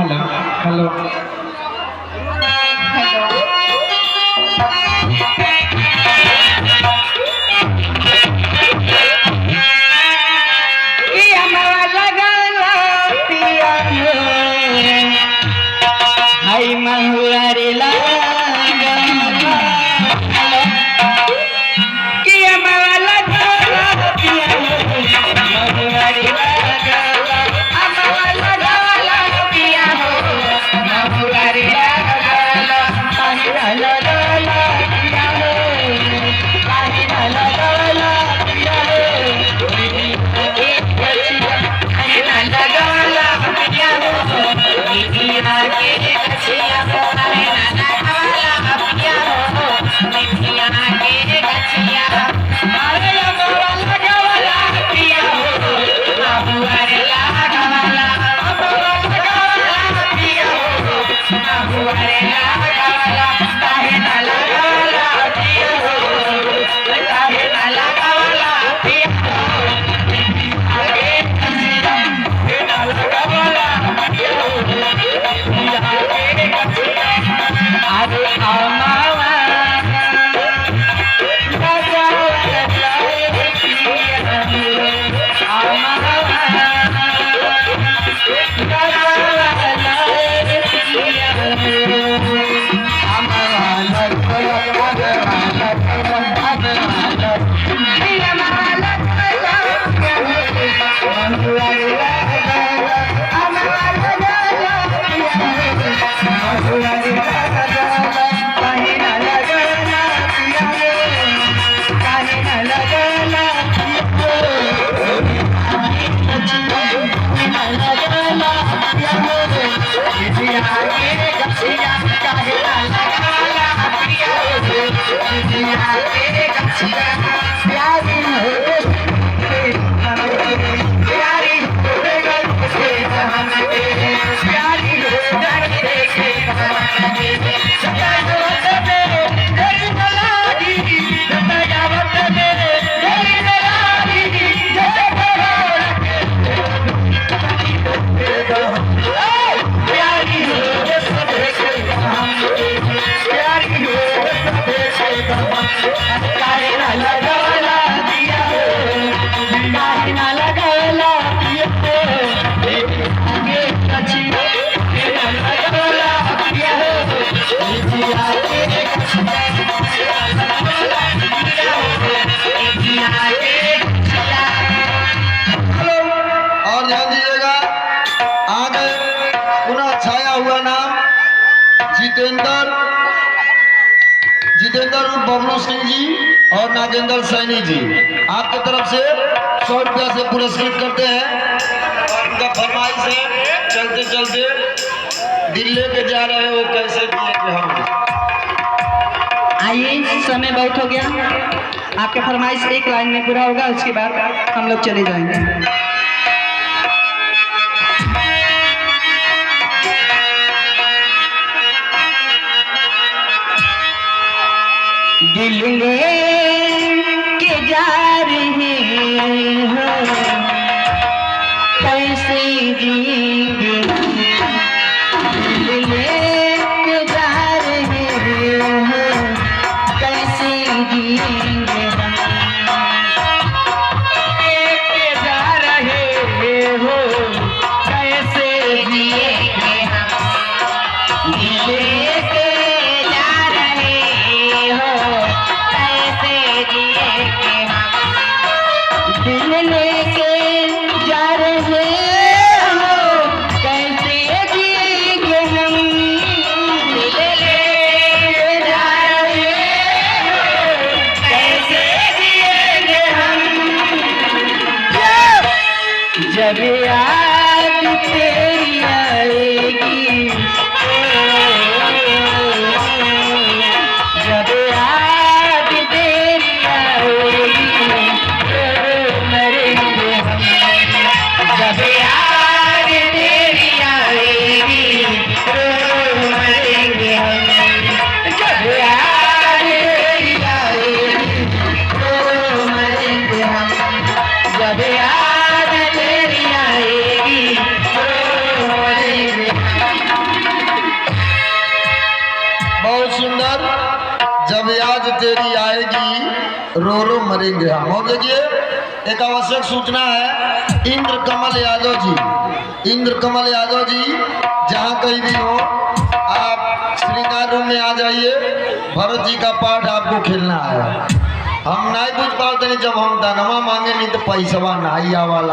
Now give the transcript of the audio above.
Hello hello hi महुआ रे लागा कि अमवा लगा पिया महुआ रे लागा अमवा लगा पिया हो महुआ रे लागा पानी लगा पिया हो पानी लगा पिया हो एक बचिया पानी लगा पिया हो मिठिया के गछिया अरे नाना वाला पिया हो मिठिया के गछिया अरे अमवा लगा वाला पिया हो बाबू अरे लगा वाला अमवा लगा वाला पिया हो बाबू अरे लगा वाला काहे ना लगा वाला पिया हो काहे ना लगा वाला पिया हो आगे गछिया काहे ना लगा वाला पिया हो अरे अमवा और ध्यान दीजिएगा आगे पुनः छाया हुआ नाम जितेंद्र उर्फ बबलू सिंह जी और नागेंद्र सैनी जी आपके तरफ से 100 रुपया से पुरस्कृत करते हैं और उनका फरमाइश है चलते चलते दिल्ली के जा रहे हो कैसे दिए हम। आइए समय बहुत हो गया, आपके फरमाइश एक लाइन में पूरा होगा, उसके बाद हम लोग चले जाएंगे। दिल लेके जा रहे हो कैसे जीएंगे, दिल लेके जा रहे हो कैसे जीएंगे, लेके जा रहे हो कैसे जिएंगे हम, लेके जा रहे हो कैसे जिएंगे हम, दिल बहुत सुंदर। जब याद तेरी आएगी रो रो मरेंगे हम। और देखिए एक आवश्यक सूचना है, इंद्र कमल यादव जी, इंद्र कमल यादव जी जहाँ कहीं भी हो आप श्रृंगार रूम में आ जाइए। भरत जी का पाठ आपको खेलना है। हम नहीं पूछ पाते नहीं, जब हम दानवा मांगे नहीं तो पैसवा नहीं आवाला।